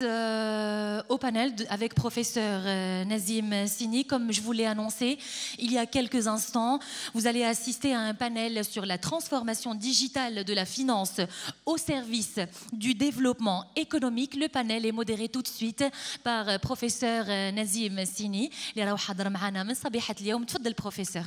Au panel avec professeur Nazim Sini. Comme je vous l'ai annoncé il y a quelques instants, vous allez assister à un panel sur la transformation digitale de la finance au service du développement économique. Le panel est modéré tout de suite par professeur Nazim Sini اللي راهو حاضر معنا من صبيحة اليوم. تفضل professeur.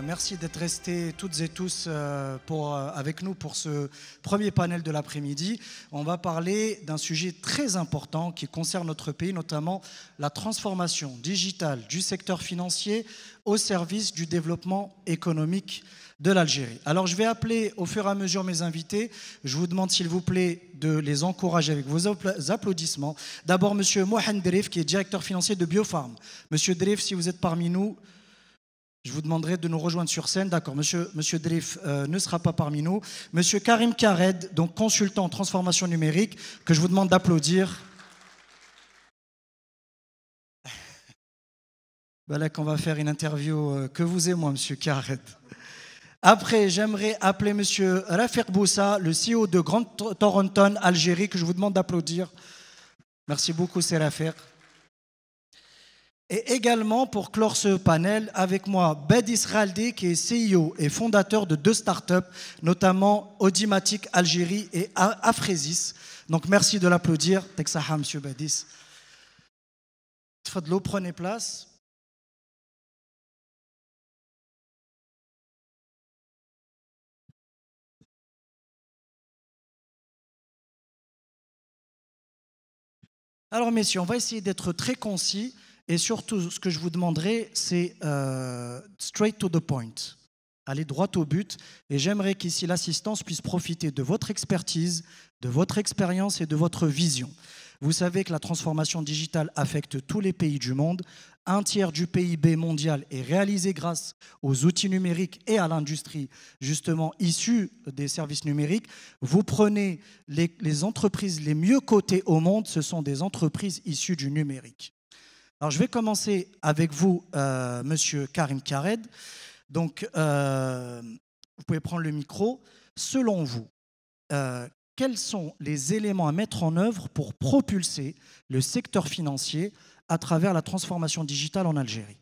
Merci d'être restés toutes et tous avec nous pour ce premier panel de l'après-midi. On va parler d'un sujet très important qui concerne notre pays, notamment la transformation digitale du secteur financier au service du développement économique de l'Algérie. Alors je vais appeler au fur et à mesure mes invités. Je vous demande s'il vous plaît de les encourager avec vos applaudissements. D'abord Monsieur Mohamed Drif qui est directeur financier de Biofarm. Monsieur Drif, si vous êtes parmi nous, je vous demanderai de nous rejoindre sur scène. D'accord, Monsieur Drif ne sera pas parmi nous. Monsieur Karim Kared, donc consultant en transformation numérique, que je vous demande d'applaudir. Voilà qu'on va faire une interview que vous et moi, Monsieur Kared. Après, j'aimerais appeler Monsieur Rafiq Boussa, le CEO de Grand Toronto, Algérie, que je vous demande d'applaudir. Merci beaucoup, c'est Rafiq. Et également, pour clore ce panel, avec moi, Badis Raldi, qui est CEO et fondateur de 2 startups, notamment Audimatic Algérie et Afrésis. Donc, merci de l'applaudir. Texaha, Monsieur Badis. Tfadlou, prenez place. Alors, messieurs, on va essayer d'être très concis. Et surtout, ce que je vous demanderai, c'est straight to the point. Aller droit au but. Et j'aimerais qu'ici, l'assistance puisse profiter de votre expertise, de votre expérience et de votre vision. Vous savez que la transformation digitale affecte tous les pays du monde. 1/3 du PIB mondial est réalisé grâce aux outils numériques et à l'industrie, justement, issue des services numériques. Vous prenez les entreprises les mieux cotées au monde, ce sont des entreprises issues du numérique. Alors, je vais commencer avec vous, Monsieur Karim Kared. Donc, vous pouvez prendre le micro. Selon vous, quels sont les éléments à mettre en œuvre pour propulser le secteur financier à travers la transformation digitale en Algérie?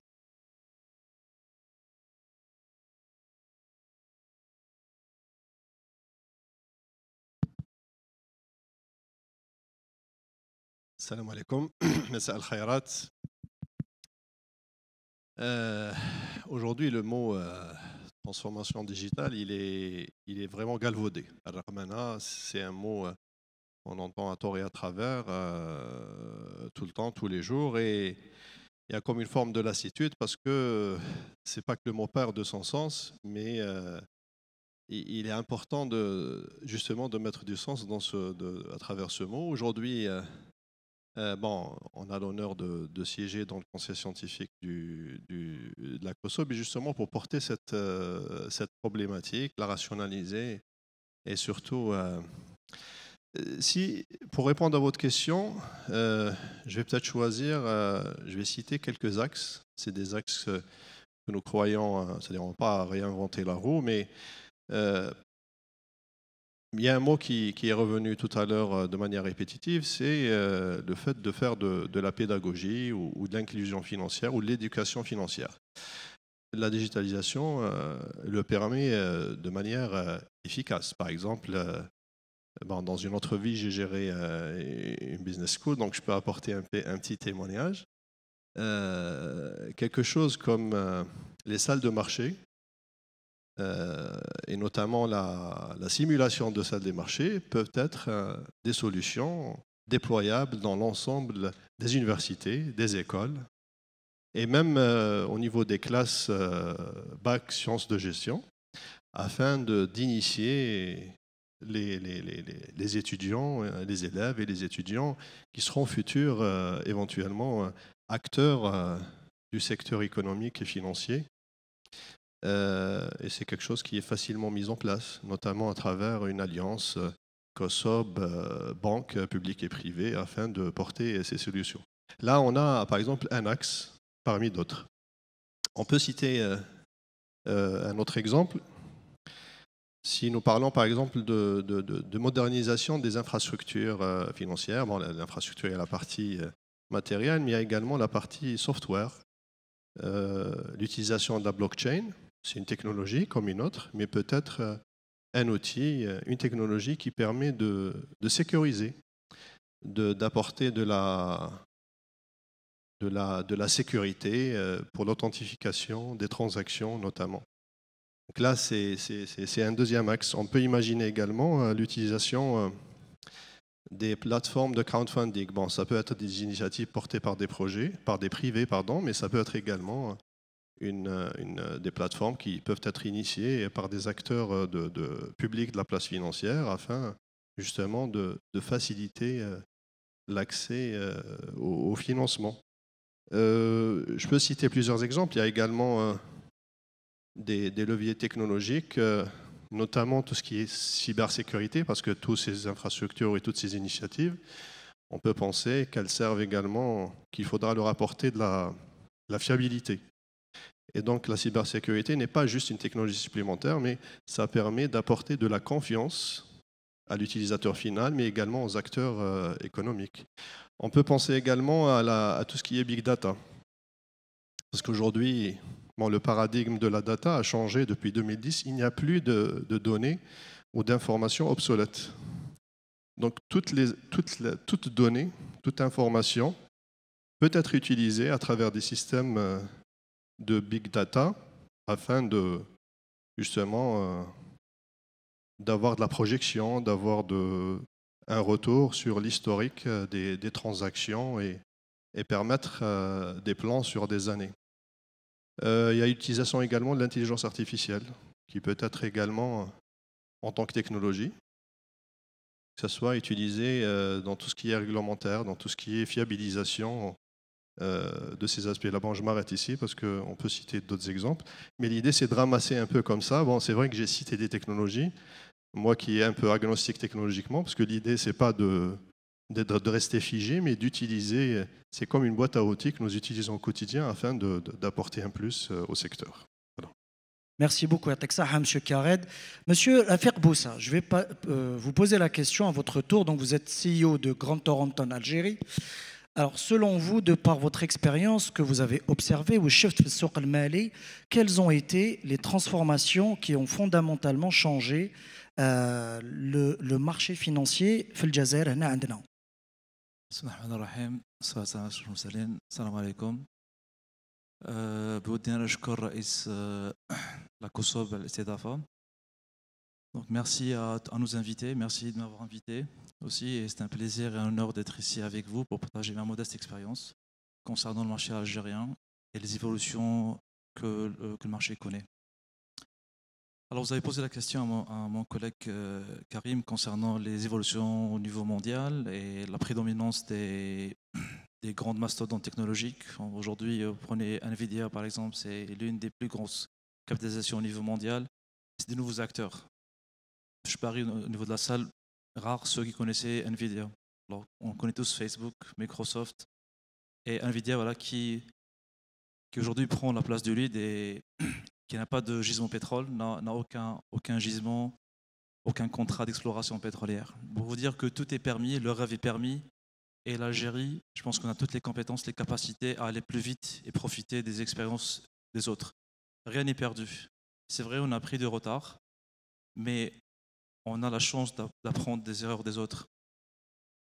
Salam alaikum, Messa al-Khayrat. Aujourd'hui, le mot transformation digitale, il est vraiment galvaudé. Al-Rahmana, c'est un mot qu'on entend à tort et à travers, tout le temps, tous les jours, et il y a comme une forme de lassitude parce que c'est pas que le mot perd de son sens, mais il est important justement de mettre du sens à travers ce mot. Aujourd'hui, on a l'honneur de siéger dans le conseil scientifique de la COSOB, justement pour porter cette problématique, la rationaliser et surtout, pour répondre à votre question, je vais peut-être choisir, je vais citer quelques axes. C'est des axes que nous croyons, c'est-à-dire on ne va pas réinventer la roue, mais il y a un mot qui est revenu tout à l'heure de manière répétitive, c'est le fait de faire de la pédagogie ou de l'inclusion financière ou de l'éducation financière. La digitalisation le permet de manière efficace. Par exemple, dans une autre vie, j'ai géré une business school, donc je peux apporter un petit témoignage. Quelque chose comme les salles de marché, et notamment la simulation de salles des marchés peuvent être des solutions déployables dans l'ensemble des universités, des écoles et même au niveau des classes bac sciences de gestion afin d'initier les étudiants, les élèves et les étudiants qui seront futurs éventuellement acteurs du secteur économique et financier. Et c'est quelque chose qui est facilement mis en place, notamment à travers une alliance COSOB, banque publique et privée, afin de porter ces solutions. Là, on a par exemple un axe parmi d'autres. On peut citer Un autre exemple, si nous parlons par exemple de modernisation des infrastructures financières, bon, l'infrastructure, il y a la partie matérielle, mais il y a également la partie software. L'utilisation de la blockchain, c'est une technologie comme une autre, mais peut-être un outil, une technologie qui permet de sécuriser, d'apporter de la sécurité pour l'authentification des transactions notamment. Donc là, c'est un deuxième axe. On peut imaginer également l'utilisation des plateformes de crowdfunding. Bon, ça peut être des initiatives portées par des projets, par des privés, pardon, mais ça peut être également des plateformes qui peuvent être initiées par des acteurs publics de la place financière afin justement de faciliter l'accès au financement. Je peux citer plusieurs exemples. Il y a également des leviers technologiques, notamment tout ce qui est cybersécurité, parce que toutes ces infrastructures et toutes ces initiatives, on peut penser qu'elles servent également, qu'il faudra leur apporter de la fiabilité. Et donc la cybersécurité n'est pas juste une technologie supplémentaire, mais ça permet d'apporter de la confiance à l'utilisateur final, mais également aux acteurs économiques. On peut penser également à tout ce qui est big data. Parce qu'aujourd'hui, bon, le paradigme de la data a changé depuis 2010. Il n'y a plus de données ou d'informations obsolètes. Donc toute donnée, toute information peut être utilisée à travers des systèmes de big data afin de justement d'avoir de la projection, d'avoir un retour sur l'historique des transactions et permettre des plans sur des années. Il y a l'utilisation également de l'intelligence artificielle, qui peut être également en tant que technologie, que ce soit utilisé dans tout ce qui est réglementaire, dans tout ce qui est fiabilisation de ces aspects-là. Bon, je m'arrête ici parce qu'on peut citer d'autres exemples, mais l'idée c'est de ramasser un peu comme ça. Bon, c'est vrai que j'ai cité des technologies, moi qui est un peu agnostique technologiquement, parce que l'idée c'est pas de rester figé, mais d'utiliser, c'est comme une boîte à outils que nous utilisons au quotidien afin d'apporter un plus au secteur. Voilà. Merci beaucoup, M. Kared. Monsieur Rafik Boussa, je vais vous poser la question à votre tour. Donc, vous êtes CEO de Grand Toronto Algérie. Alors, selon vous, de par votre expérience que vous avez observée au Shift Souq al-Mali, quelles ont été les transformations qui ont fondamentalement changé le marché financier في الجزائر هنا عندنا؟ بسم الله الرحمن الرحيم الصلاة والسلام على أشرف المرسلين السلام عليكم بودي نشكر رئيس la COSOB على الاستضافة. Donc merci à nos invités, merci de m'avoir invité aussi et c'est un plaisir et un honneur d'être ici avec vous pour partager ma modeste expérience concernant le marché algérien et les évolutions que le marché connaît. Alors vous avez posé la question à mon collègue Karim concernant les évolutions au niveau mondial et la prédominance des grandes mastodontes technologiques. Aujourd'hui, vous prenez Nvidia par exemple, c'est l'une des plus grosses capitalisations au niveau mondial. C'est des nouveaux acteurs. Je parie au niveau de la salle, rares ceux qui connaissaient Nvidia. Alors, on connaît tous Facebook, Microsoft et Nvidia, voilà, qui aujourd'hui prend la place du lead et qui n'a pas de gisement pétrole, n'a aucun gisement, aucun contrat d'exploration pétrolière. Pour vous dire que tout est permis, le rêve est permis, et l'Algérie, je pense qu'on a toutes les compétences, les capacités à aller plus vite et profiter des expériences des autres. Rien n'est perdu. C'est vrai, on a pris du retard, mais on a la chance d'apprendre des erreurs des autres.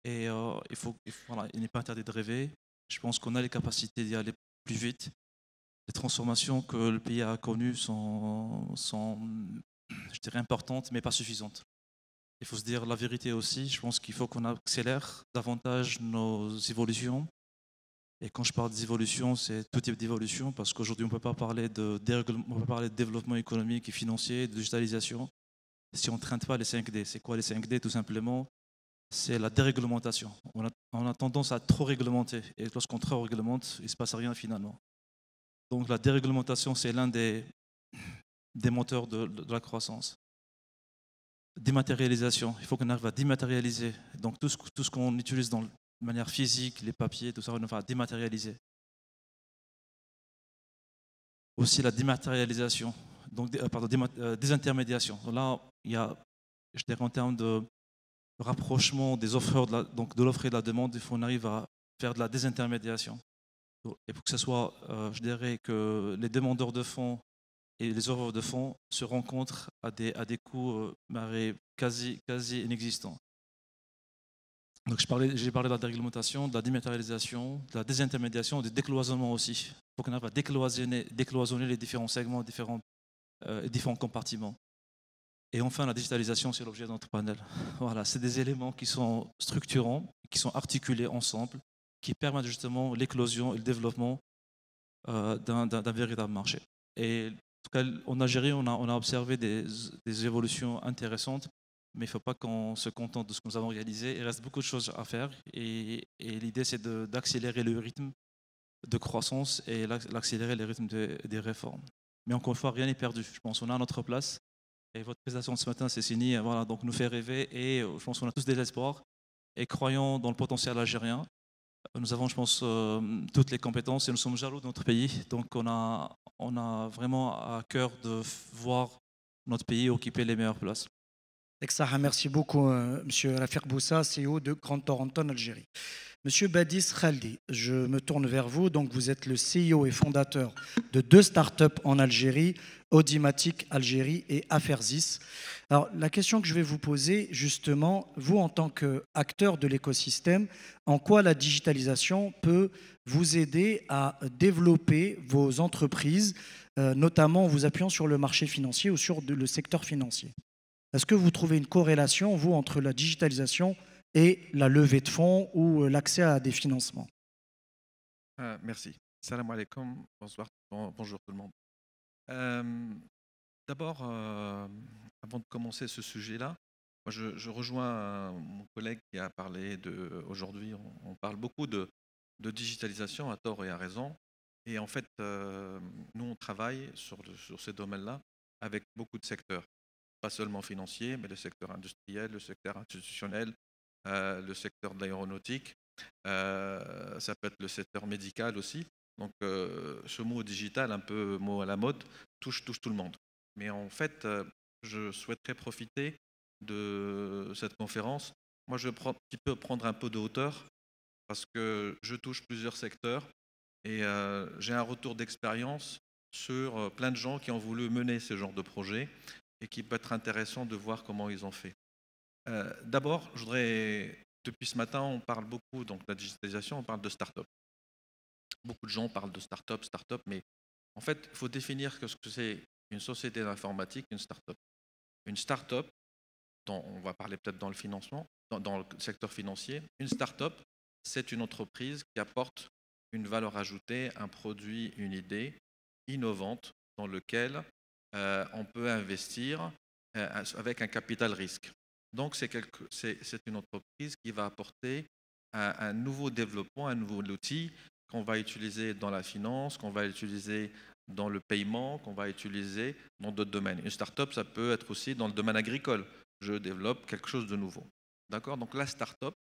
Et voilà, il n'est pas interdit de rêver. Je pense qu'on a les capacités d'y aller plus vite. Les transformations que le pays a connues sont, je dirais, importantes, mais pas suffisantes. Il faut se dire la vérité aussi. Je pense qu'il faut qu'on accélère davantage nos évolutions. Et quand je parle d'évolution, c'est tout type d'évolution, parce qu'aujourd'hui, on ne peut pas parler de développement économique et financier, de digitalisation, si on ne traîne pas les 5D. C'est quoi les 5D? Tout simplement, c'est la déréglementation. On a tendance à trop réglementer. Et lorsqu'on trop réglemente, il ne se passe rien finalement. Donc la déréglementation, c'est l'un des moteurs de la croissance. Dématérialisation, il faut qu'on arrive à dématérialiser. Donc tout ce qu'on utilise de manière physique, les papiers, tout ça, on va dématérialiser. Aussi la dématérialisation donc, désintermédiation. Là, il y a, je dirais, en termes de rapprochement des offreurs, donc de l'offre et de la demande, il faut qu'on arrive à faire de la désintermédiation. Et pour que ce soit, je dirais, que les demandeurs de fonds et les offreurs de fonds se rencontrent à des coûts quasi inexistants. Donc j'ai parlé de la déréglementation, de la dématérialisation, de la désintermédiation, du décloisonnement aussi. Il faut qu'on arrive à décloisonner les différents segments, différents compartiments. Et enfin, la digitalisation, c'est l'objet de notre panel. Voilà, c'est des éléments qui sont structurants, qui sont articulés ensemble, qui permettent justement l'éclosion et le développement d'un véritable marché. Et en tout cas, en Algérie, on a observé des évolutions intéressantes, mais il ne faut pas qu'on se contente de ce que nous avons réalisé. Il reste beaucoup de choses à faire et l'idée, c'est d'accélérer le rythme de croissance et d'accélérer le rythme des réformes. Mais encore une fois, rien n'est perdu. Je pense qu'on a notre place. Et votre présentation de ce matin, c'est signé, voilà, donc nous fait rêver et je pense qu'on a tous des espoirs et croyons dans le potentiel algérien. Nous avons, je pense, toutes les compétences et nous sommes jaloux de notre pays. Donc on a vraiment à cœur de voir notre pays occuper les meilleures places. Merci beaucoup, Monsieur Rafiq Boussa, CEO de Grand Toronto en Algérie. Monsieur Badis Khaldi, je me tourne vers vous. Donc, vous êtes le CEO et fondateur de 2 startups en Algérie, Audimatic Algérie et Affairsis. Alors, la question que je vais vous poser, justement, vous en tant qu'acteur de l'écosystème, en quoi la digitalisation peut vous aider à développer vos entreprises, notamment en vous appuyant sur le marché financier ou sur le secteur financier? Est-ce que vous trouvez une corrélation, vous, entre la digitalisation et la levée de fonds ou l'accès à des financements? Merci. Salam alaikum. Bonsoir. Bonjour tout le monde. D'abord, avant de commencer ce sujet-là, moi je rejoins mon collègue qui a parlé aujourd'hui, on parle beaucoup de digitalisation à tort et à raison. Et en fait, nous, on travaille sur ces domaines-là avec beaucoup de secteurs. Pas seulement financiers, mais le secteur industriel, le secteur institutionnel, le secteur de l'aéronautique, ça peut être le secteur médical aussi. Donc ce mot digital, un peu mot à la mode, touche tout le monde. Mais en fait, je souhaiterais profiter de cette conférence. Moi, je peux prendre un peu de hauteur parce que je touche plusieurs secteurs et j'ai un retour d'expérience sur plein de gens qui ont voulu mener ce genre de projet et qui peut être intéressant de voir comment ils ont fait. D'abord, je voudrais, depuis ce matin, on parle beaucoup donc, de la digitalisation, on parle de start-up. Beaucoup de gens parlent de start-up, mais en fait, il faut définir ce que c'est une société d'informatique, une start-up. Une start-up, on va parler peut-être dans le financement, dans le secteur financier, une start-up, c'est une entreprise qui apporte une valeur ajoutée, un produit, une idée innovante dans lequel on peut investir avec un capital risque. Donc, c'est une entreprise qui va apporter un nouveau développement, un nouveau outil qu'on va utiliser dans la finance, qu'on va utiliser dans le paiement, qu'on va utiliser dans d'autres domaines. Une start-up, ça peut être aussi dans le domaine agricole. Je développe quelque chose de nouveau. D'accord ? Donc, la start-up,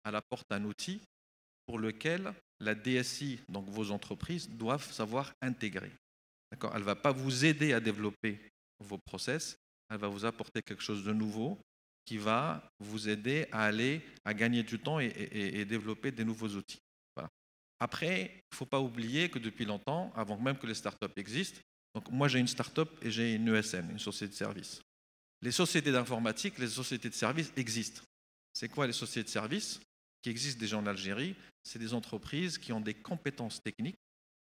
elle apporte un outil pour lequel la DSI, donc vos entreprises, doivent savoir intégrer. D'accord ? Elle ne va pas vous aider à développer vos process, elle va vous apporter quelque chose de nouveau qui va vous aider à gagner du temps et développer des nouveaux outils. Voilà. Après, il ne faut pas oublier que depuis longtemps, avant même que les startups existent, donc moi j'ai une startup et j'ai une ESN, une société de services. Les sociétés d'informatique, les sociétés de services existent. C'est quoi les sociétés de services qui existent déjà en Algérie? C'est des entreprises qui ont des compétences techniques,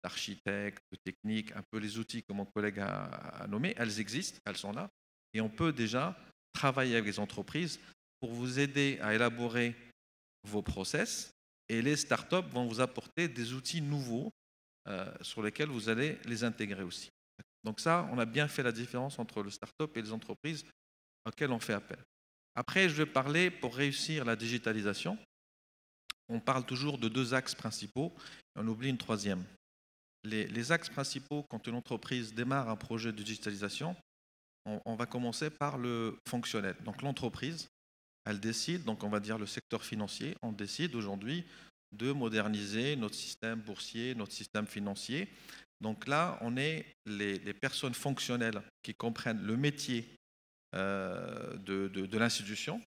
d'architectes, de techniques, un peu les outils que mon collègue a nommés, elles existent, elles sont là. Et on peut déjà travailler avec les entreprises pour vous aider à élaborer vos process et les startups vont vous apporter des outils nouveaux sur lesquels vous allez les intégrer aussi. Donc ça, on a bien fait la différence entre le startup et les entreprises auxquelles on fait appel. Après, je vais parler pour réussir la digitalisation. On parle toujours de 2 axes principaux et on oublie une troisième. Les axes principaux, quand une entreprise démarre un projet de digitalisation, on va commencer par le fonctionnel. Donc l'entreprise, elle décide, donc on va dire le secteur financier, on décide aujourd'hui de moderniser notre système boursier, notre système financier. Donc là, on est les personnes fonctionnelles qui comprennent le métier de l'institution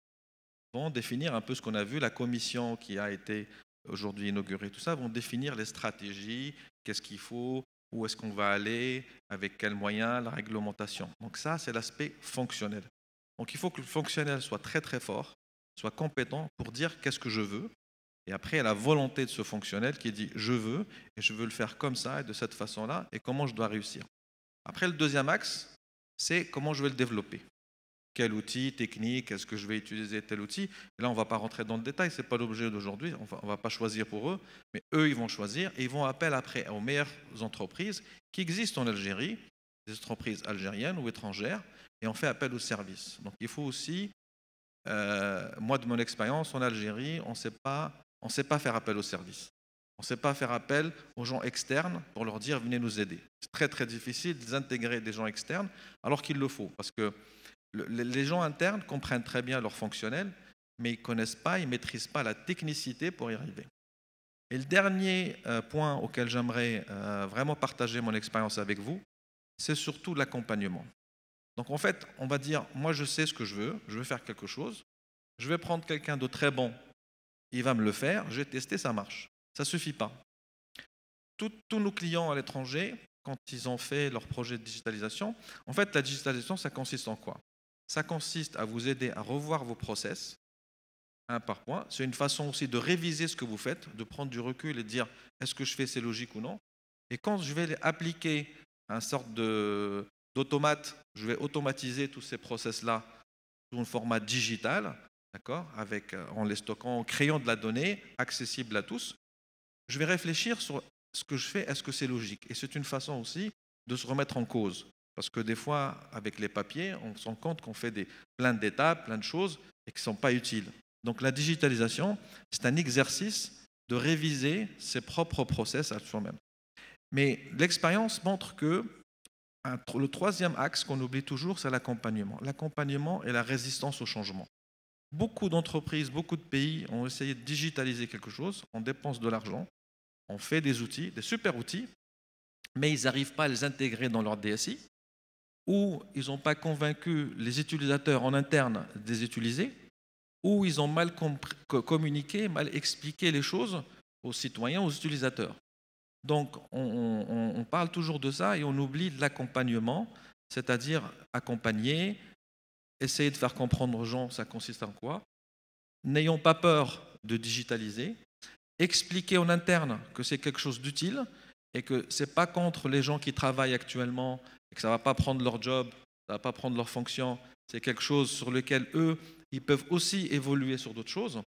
vont définir un peu ce qu'on a vu, la commission qui a été aujourd'hui inaugurée, tout ça, vont définir les stratégies, qu'est-ce qu'il faut, où est-ce qu'on va aller, avec quels moyens, la réglementation. Donc ça, c'est l'aspect fonctionnel. Donc il faut que le fonctionnel soit très très fort, soit compétent pour dire qu'est-ce que je veux. Et après, il y a la volonté de ce fonctionnel qui dit je veux, et je veux le faire comme ça et de cette façon-là, et comment je dois réussir. Après, le deuxième axe, c'est comment je vais le développer. Quel outil technique, est-ce que je vais utiliser tel outil? Et là, on ne va pas rentrer dans le détail, ce n'est pas l'objet d'aujourd'hui, on ne va pas choisir pour eux, mais eux, ils vont choisir et ils vont appeler après aux meilleures entreprises qui existent en Algérie, des entreprises algériennes ou étrangères, et on fait appel aux services. Donc il faut aussi, moi de mon expérience en Algérie, on ne sait pas faire appel aux services. On ne sait pas faire appel aux gens externes pour leur dire venez nous aider. C'est très très difficile d'intégrer des gens externes alors qu'il le faut, parce que les gens internes comprennent très bien leur fonctionnel, mais ils ne connaissent pas, ils ne maîtrisent pas la technicité pour y arriver. Et le dernier point auquel j'aimerais vraiment partager mon expérience avec vous, c'est surtout l'accompagnement. Donc en fait, on va dire, moi je sais ce que je veux faire quelque chose, je vais prendre quelqu'un de très bon, il va me le faire, je vais tester, ça marche. Ça ne suffit pas. Tous nos clients à l'étranger, quand ils ont fait leur projet de digitalisation, en fait la digitalisation, ça consiste en quoi? Ça consiste à vous aider à revoir vos process, un par point. C'est une façon aussi de réviser ce que vous faites, de prendre du recul et de dire est-ce que je fais c'est logique ou non. Et quand je vais appliquer une sorte d'automate, je vais automatiser tous ces process-là sous un format digital, d'accord, en les stockant, en créant de la donnée accessible à tous. Je vais réfléchir sur ce que je fais, est-ce que c'est logique? Et c'est une façon aussi de se remettre en cause. Parce que des fois, avec les papiers, on se rend compte qu'on fait plein d'étapes, plein de choses et qui ne sont pas utiles. Donc la digitalisation, c'est un exercice de réviser ses propres process à soi-même. Mais l'expérience montre que le troisième axe qu'on oublie toujours, c'est l'accompagnement. L'accompagnement et la résistance au changement. Beaucoup d'entreprises, beaucoup de pays ont essayé de digitaliser quelque chose, on dépense de l'argent, on fait des outils, des super outils, mais ils n'arrivent pas à les intégrer dans leur DSI, ou ils n'ont pas convaincu les utilisateurs en interne de les utiliser, ou ils ont mal communiqué, mal expliqué les choses aux citoyens, aux utilisateurs. Donc on parle toujours de ça et on oublie de l'accompagnement, c'est-à-dire accompagner, essayer de faire comprendre aux gens ça consiste en quoi. N'ayons pas peur de digitaliser, expliquer en interne que c'est quelque chose d'utile et que ce n'est pas contre les gens qui travaillent actuellement et que ça ne va pas prendre leur job, ça ne va pas prendre leur fonction, c'est quelque chose sur lequel eux, ils peuvent aussi évoluer sur d'autres choses.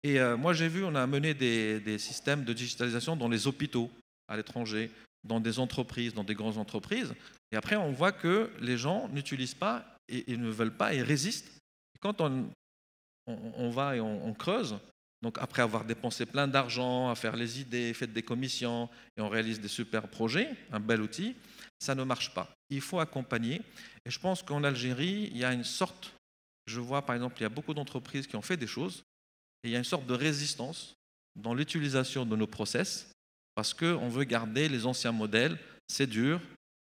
Et moi j'ai vu, on a mené des systèmes de digitalisation dans les hôpitaux à l'étranger, dans des entreprises, dans des grandes entreprises, et après on voit que les gens n'utilisent pas et ne veulent pas et résistent. Et quand on va et on creuse, donc après avoir dépensé plein d'argent, à faire les idées, fait des commissions, et on réalise des super projets, un bel outil, ça ne marche pas. Il faut accompagner. Et je pense qu'en Algérie, il y a une sorte, je vois par exemple, il y a beaucoup d'entreprises qui ont fait des choses, et il y a une sorte de résistance dans l'utilisation de nos process, parce qu'on veut garder les anciens modèles. C'est dur,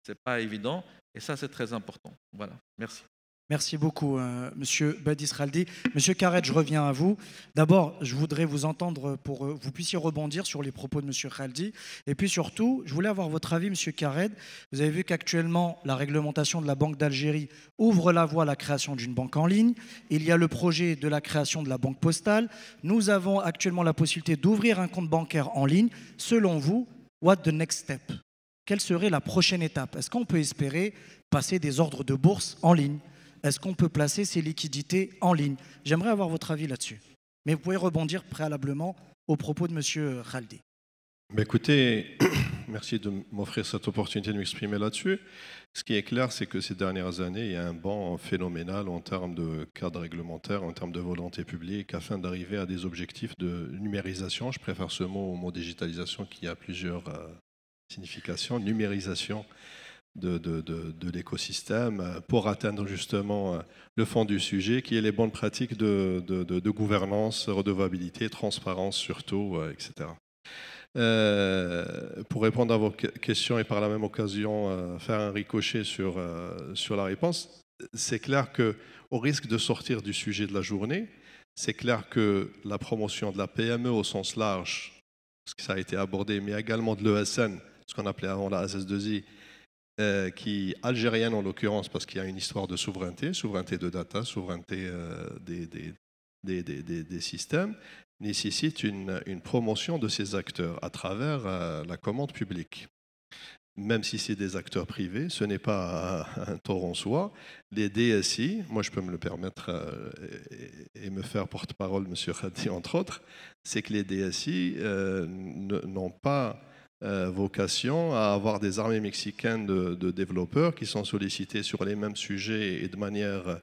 c'est pas évident, et ça c'est très important. Voilà, merci. Merci beaucoup, Monsieur Badis Khaldi. Monsieur Kared, je reviens à vous. D'abord, je voudrais vous entendre pour que vous puissiez rebondir sur les propos de Monsieur Khaldi. Et puis surtout, je voulais avoir votre avis, Monsieur Kared. Vous avez vu qu'actuellement, la réglementation de la Banque d'Algérie ouvre la voie à la création d'une banque en ligne. Il y a le projet de la création de la banque postale. Nous avons actuellement la possibilité d'ouvrir un compte bancaire en ligne. Selon vous, what the next step? Quelle serait la prochaine étape? Est-ce qu'on peut espérer passer des ordres de bourse en ligne? Est-ce qu'on peut placer ces liquidités en ligne? J'aimerais avoir votre avis là-dessus. Mais vous pouvez rebondir préalablement aux propos de M. Khaldi. Écoutez, merci de m'offrir cette opportunité de m'exprimer là-dessus. Ce qui est clair, c'est que ces dernières années, il y a un bond phénoménal en termes de cadre réglementaire, en termes de volonté publique, afin d'arriver à des objectifs de numérisation. Je préfère ce mot au mot digitalisation qui a plusieurs significations. Numérisation de l'écosystème pour atteindre justement le fond du sujet qui est les bonnes pratiques de gouvernance, redevabilité, transparence surtout, etc. Pour répondre à vos questions et par la même occasion faire un ricochet sur la réponse, c'est clair qu'au risque de sortir du sujet de la journée, c'est clair que la promotion de la PME au sens large, parce que ça a été abordé, mais également de l'ESN, ce qu'on appelait avant la SS2I, qui algérienne en l'occurrence, parce qu'il y a une histoire de souveraineté de data, souveraineté des systèmes, nécessite une promotion de ces acteurs à travers la commande publique. Même si c'est des acteurs privés, ce n'est pas un tort en soi. Les DSI, moi je peux me le permettre et me faire porte-parole, M. Khadi, entre autres, c'est que les DSI n'ont pas vocation à avoir des armées mexicaines de développeurs qui sont sollicités sur les mêmes sujets et de manière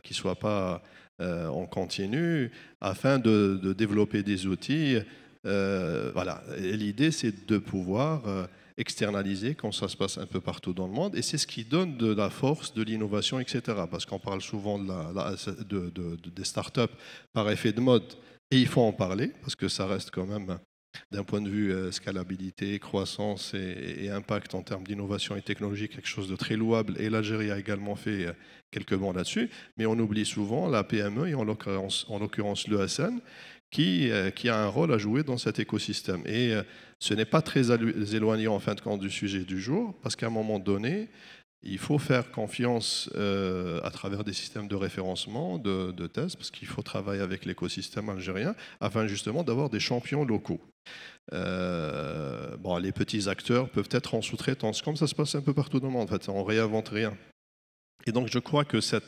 qui ne soit pas en continu, afin de développer des outils. Voilà. Et l'idée, c'est de pouvoir externaliser quand ça se passe un peu partout dans le monde. Et c'est ce qui donne de la force, de l'innovation, etc. Parce qu'on parle souvent des startups par effet de mode. Et il faut en parler, parce que ça reste quand même, d'un point de vue scalabilité, croissance et impact en termes d'innovation et technologie, quelque chose de très louable. Et l'Algérie a également fait quelques bons là-dessus. Mais on oublie souvent la PME et en l'occurrence l'ESN, qui a un rôle à jouer dans cet écosystème. Et ce n'est pas très éloigné en fin de compte du sujet du jour, parce qu'à un moment donné, il faut faire confiance à travers des systèmes de référencement, de tests, parce qu'il faut travailler avec l'écosystème algérien, afin justement d'avoir des champions locaux. Bon, les petits acteurs peuvent être en sous-traitance, comme ça se passe un peu partout dans le monde. En fait, on ne réinvente rien. Et donc, je crois que cette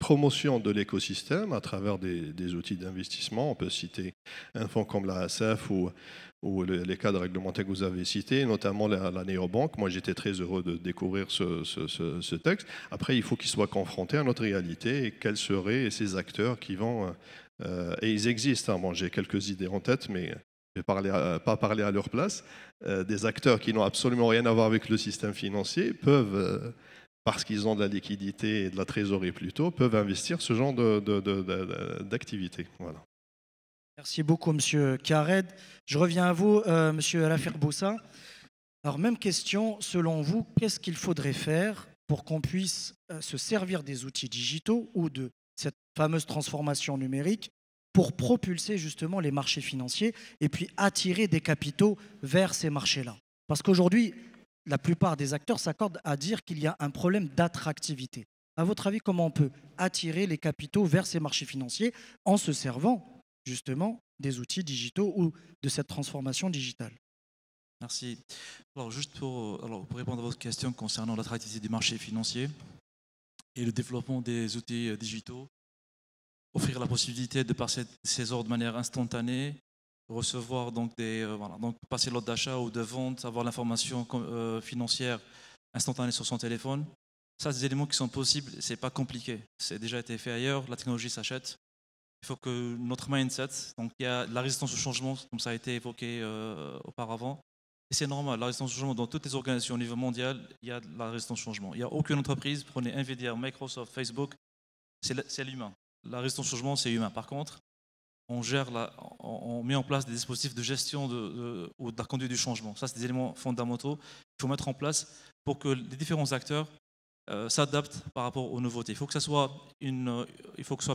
promotion de l'écosystème à travers des outils d'investissement, on peut citer un fonds comme l'ASF ou les cadres réglementaires que vous avez cités, notamment la néobanque. Moi, j'étais très heureux de découvrir ce texte. Après, il faut qu'ils soient confrontés à notre réalité et quels seraient ces acteurs qui vont... et ils existent. Bon, j'ai quelques idées en tête, mais je ne vais pas parler à leur place. Des acteurs qui n'ont absolument rien à voir avec le système financier peuvent... parce qu'ils ont de la liquidité et de la trésorerie plutôt, peuvent investir ce genre d'activité. Voilà. Merci beaucoup, M. Khaled. Je reviens à vous, M. Rafir Boussa. Alors, même question, selon vous, qu'est-ce qu'il faudrait faire pour qu'on puisse se servir des outils digitaux ou de cette fameuse transformation numérique pour propulser justement les marchés financiers et puis attirer des capitaux vers ces marchés-là? Parce qu'aujourd'hui, la plupart des acteurs s'accordent à dire qu'il y a un problème d'attractivité. À votre avis, comment on peut attirer les capitaux vers ces marchés financiers en se servant justement des outils digitaux ou de cette transformation digitale? Merci. Alors, juste pour répondre à votre question concernant l'attractivité du marché financier et le développement des outils digitaux, offrir la possibilité de passer ces ordres de manière instantanée, recevoir donc donc passer l'ordre d'achat ou de vente, avoir l'information financière instantanée sur son téléphone. Ça, c'est des éléments qui sont possibles, c'est pas compliqué. C'est déjà été fait ailleurs, la technologie s'achète. Il faut que notre mindset, donc il y a la résistance au changement, comme ça a été évoqué auparavant. Et c'est normal, la résistance au changement dans toutes les organisations au niveau mondial, il y a de la résistance au changement. Il n'y a aucune entreprise, prenez Nvidia, Microsoft, Facebook, c'est l'humain. La résistance au changement, c'est humain. Par contre, on met en place des dispositifs de gestion ou de la conduite du changement. Ça, c'est des éléments fondamentaux qu'il faut mettre en place pour que les différents acteurs s'adaptent par rapport aux nouveautés. Il faut que ce soit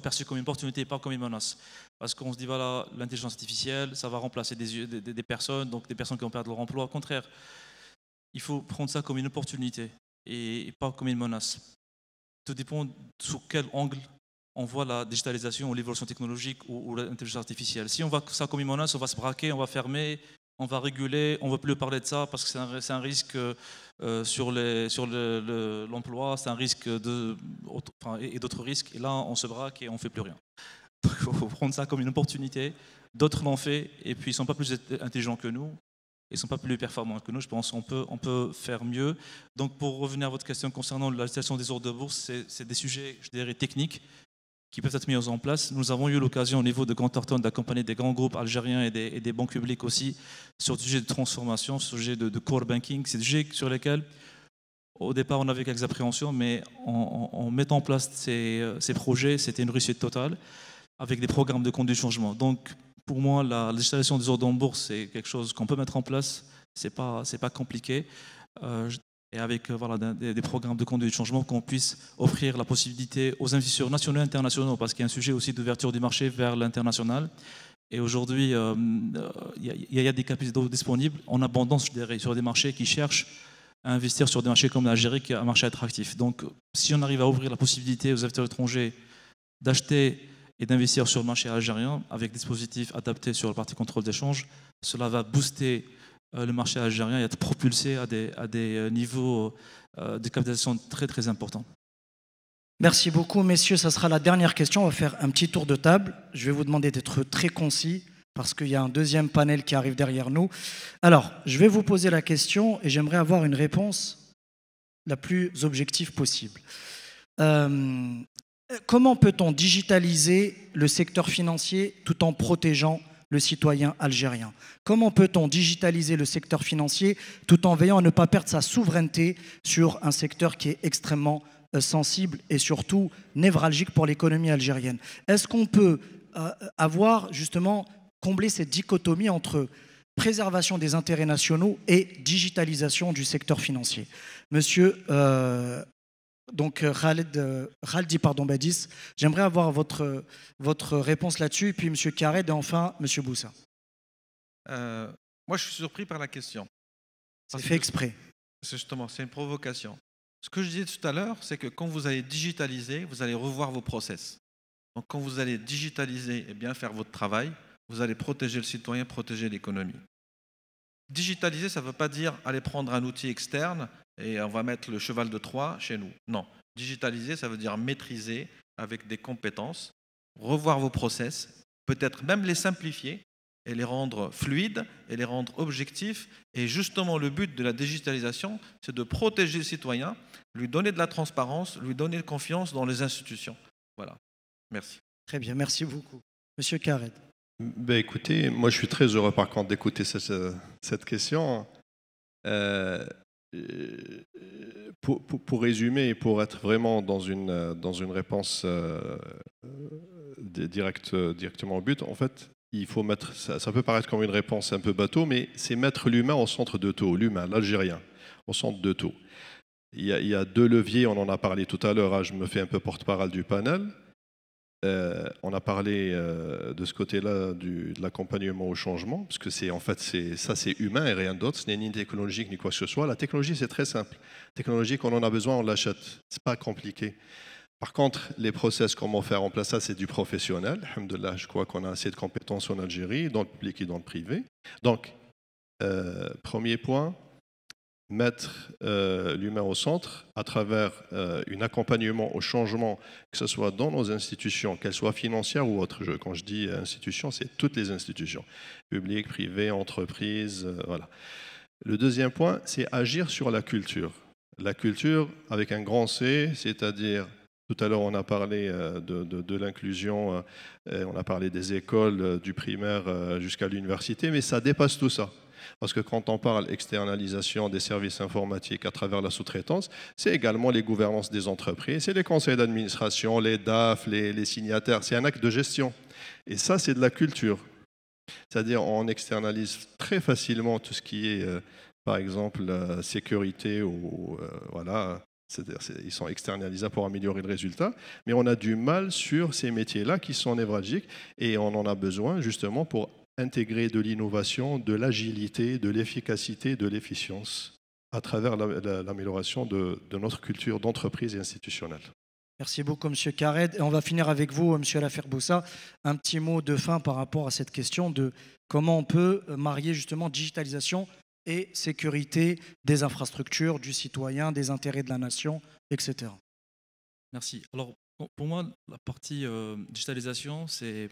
perçu comme une opportunité et pas comme une menace. Parce qu'on se dit, voilà, l'intelligence artificielle, ça va remplacer des personnes, donc des personnes qui vont perdre leur emploi. Au contraire, il faut prendre ça comme une opportunité et pas comme une menace. Tout dépend sous quel angle on voit la digitalisation ou l'évolution technologique ou l'intelligence artificielle. Si on voit ça comme une menace, on va se braquer, on va fermer, on va réguler, on ne veut plus parler de ça parce que c'est un risque sur l'emploi, c'est un risque et d'autres risques. Et là, on se braque et on ne fait plus rien. Donc, il faut prendre ça comme une opportunité. D'autres l'ont fait et puis ils ne sont pas plus intelligents que nous. Ils ne sont pas plus performants que nous. Je pense qu'on peut faire mieux. Donc, pour revenir à votre question concernant la gestion des ordres de bourse, c'est des sujets, je dirais, techniques qui peuvent être mis en place. Nous avons eu l'occasion au niveau de Grant Thornton d'accompagner des grands groupes algériens et des banques publiques aussi sur le sujet de transformation, sur le sujet de core banking. C'est des sujets sur lesquels, au départ, on avait quelques appréhensions, mais en mettant en place ces projets, c'était une réussite totale avec des programmes de conduite du changement. Donc, pour moi, la digitalisation des ordres en bourse, c'est quelque chose qu'on peut mettre en place. C'est pas compliqué. Et avec voilà, des programmes de conduite de changement, qu'on puisse offrir la possibilité aux investisseurs nationaux et internationaux, parce qu'il y a un sujet aussi d'ouverture du marché vers l'international. Et aujourd'hui, il y a des capitaux disponibles en abondance sur des marchés qui cherchent à investir sur des marchés comme l'Algérie, qui est un marché attractif. Donc, si on arrive à ouvrir la possibilité aux investisseurs étrangers d'acheter et d'investir sur le marché algérien avec des dispositifs adaptés sur la partie contrôle d'échange, cela va booster le marché algérien et être propulsé à des niveaux de capitalisation très très importants. Merci beaucoup, messieurs. Ça sera la dernière question. On va faire un petit tour de table. Je vais vous demander d'être très concis parce qu'il y a un deuxième panel qui arrive derrière nous. Alors, je vais vous poser la question et j'aimerais avoir une réponse la plus objective possible. Comment peut-on digitaliser le secteur financier tout en protégeant le citoyen algérien? Comment peut-on digitaliser le secteur financier tout en veillant à ne pas perdre sa souveraineté sur un secteur qui est extrêmement sensible et surtout névralgique pour l'économie algérienne? Est-ce qu'on peut avoir justement combler cette dichotomie entre préservation des intérêts nationaux et digitalisation du secteur financier? Monsieur Khaldi Badis, j'aimerais avoir votre réponse là-dessus, puis monsieur Kared et enfin monsieur Boussa. Moi, je suis surpris par la question. C'est fait exprès. Justement, c'est une provocation. Ce que je disais tout à l'heure, c'est que quand vous allez digitaliser, vous allez revoir vos process. Donc, quand vous allez digitaliser et bien faire votre travail, vous allez protéger le citoyen, protéger l'économie. Digitaliser, ça ne veut pas dire aller prendre un outil externe et on va mettre le cheval de Troie chez nous. Non. Digitaliser, ça veut dire maîtriser avec des compétences, revoir vos process, peut-être même les simplifier et les rendre fluides et les rendre objectifs. Et justement, le but de la digitalisation, c'est de protéger le citoyen, lui donner de la transparence, lui donner de confiance dans les institutions. Voilà. Merci. Très bien, merci beaucoup. Monsieur Kared. Ben écoutez, moi je suis très heureux par contre d'écouter cette question. Pour résumer et pour être vraiment dans une réponse directement au but, en fait, il faut mettre, ça peut paraître comme une réponse un peu bateau, mais c'est mettre l'humain au centre de tout, l'humain, l'Algérien, au centre de tout. Il y a deux leviers, on en a parlé tout à l'heure, je me fais un peu porte-parole du panel. On a parlé de ce côté-là de l'accompagnement au changement, parce que c'est humain et rien d'autre, ce n'est ni technologique ni quoi que ce soit. La technologie, c'est très simple. La technologie, quand on en a besoin, on l'achète. Ce n'est pas compliqué. Par contre, les process, comment faire en place ça, c'est du professionnel. Alhamdoulilah, je crois qu'on a assez de compétences en Algérie, dans le public et dans le privé. Donc, premier point, mettre l'humain au centre à travers un accompagnement au changement, que ce soit dans nos institutions, qu'elles soient financières ou autres. Quand je dis institutions, c'est toutes les institutions, publiques, privées, entreprises, voilà. Le deuxième point, c'est agir sur la culture. La culture avec un grand C, c'est-à-dire, tout à l'heure on a parlé de l'inclusion, on a parlé des écoles, du primaire jusqu'à l'université, mais ça dépasse tout ça. Parce que quand on parle externalisation des services informatiques à travers la sous-traitance, c'est également les gouvernances des entreprises, c'est les conseils d'administration, les DAF, les signataires, c'est un acte de gestion. Et ça, c'est de la culture. C'est-à-dire on externalise très facilement tout ce qui est, par exemple, la sécurité, ou voilà, c'est-à-dire ils sont externalisables pour améliorer le résultat, mais on a du mal sur ces métiers-là qui sont névralgiques et on en a besoin justement pour intégrer de l'innovation, de l'agilité, de l'efficacité, de l'efficience à travers l'amélioration de notre culture d'entreprise et institutionnelle. Merci beaucoup, M. Kared. Et on va finir avec vous, M. Alafer Boussa. Un petit mot de fin par rapport à cette question de comment on peut marier justement digitalisation et sécurité des infrastructures, du citoyen, des intérêts de la nation, etc. Merci. Alors, pour moi, la partie digitalisation, c'est...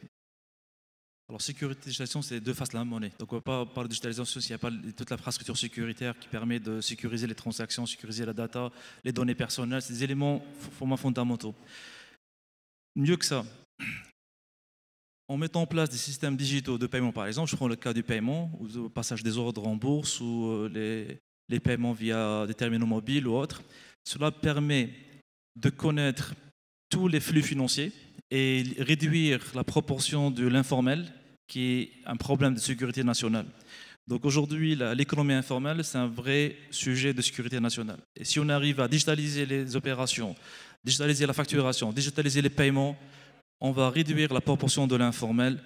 Alors, sécurité et digitalisation, c'est deux faces de la monnaie. Donc, on ne peut pas parler de digitalisation s'il n'y a pas toute l'infrastructure sécuritaire qui permet de sécuriser les transactions, sécuriser la data, les données personnelles. C'est des éléments fondamentaux. Mieux que ça, en mettant en place des systèmes digitaux de paiement, par exemple, je prends le cas du paiement, ou le passage des ordres en bourse, ou les paiements via des terminaux mobiles ou autres, cela permet de connaître tous les flux financiers et réduire la proportion de l'informel qui est un problème de sécurité nationale. Donc aujourd'hui, l'économie informelle, c'est un vrai sujet de sécurité nationale. Et si on arrive à digitaliser les opérations, digitaliser la facturation, digitaliser les paiements, on va réduire la proportion de l'informel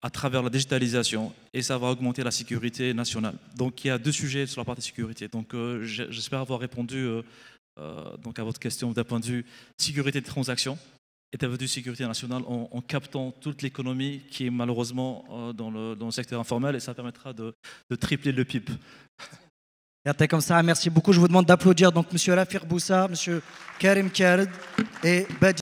à travers la digitalisation et ça va augmenter la sécurité nationale. Donc il y a 2 sujets sur la partie sécurité. Donc j'espère avoir répondu donc à votre question d'un point de vue sécurité de transactions et d'un point de vue sécurité nationale en captant toute l'économie qui est malheureusement dans le secteur informel et ça permettra de tripler le PIB. Et comme ça, merci beaucoup. Je vous demande d'applaudir donc M. Rafir Boussa, M. Karim Khaled et Badi.